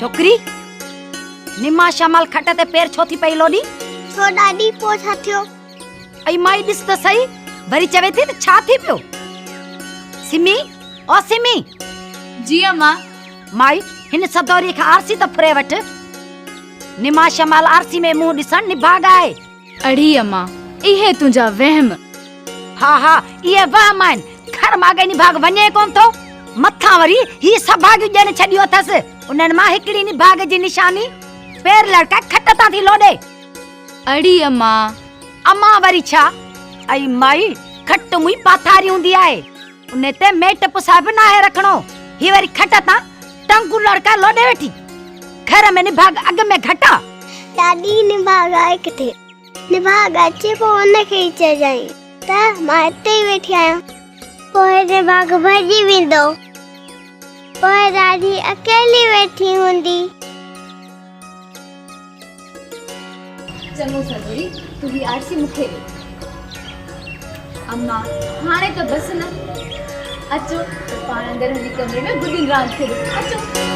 छोकरी निमा शमाल खट ते पैर छो थी पई लोडी छो ॾाढी पो छा थियो आई माई ॾिस त सही वरी चवे थी त छा थी पियो सिमी ओ सिमी जी अम्मा माई हिन सदौरी खां आरसी त फुरे वठ निमा शमाल आरसी में मुंह ॾिसण निभाग आहे अड़ी अम्मा इहे तुंहिंजा वहम हा हा इहे वहम आहिनि खर मागे निभाग वञे कोन थो मथां वरी ही सभाग ॼण छॾियो अथसि उन्हनि मां हिकिड़ी निभाग जी निशानी पैर लड़का खट तां थी लोॾे अड़ी अम्मा अम्मा वरी छा आई माई खट मुई पाथारी हूंदी आहे उन ते मेट पुसा बि नाहे रखणो ही वरी खट तां टंगू लड़का लोॾे वेठी घर में निभाग अॻ में घटा ॾाढी निभाग आहे किथे निभाग अचे पोइ उनखे ई चइजांइ त मां हिते ई वेठी आहियां पोइ निभाग भॼी वेंदो पोइ ॾाढी अकेली वेठी हूंदी चङो सदोरी तुंहिंजी आरसी मूंखे ॾे अम्मा हाणे त बस न अचो पाण अंदरि हिन कमरे में गुॾियुनि रांदि खेॾो अचो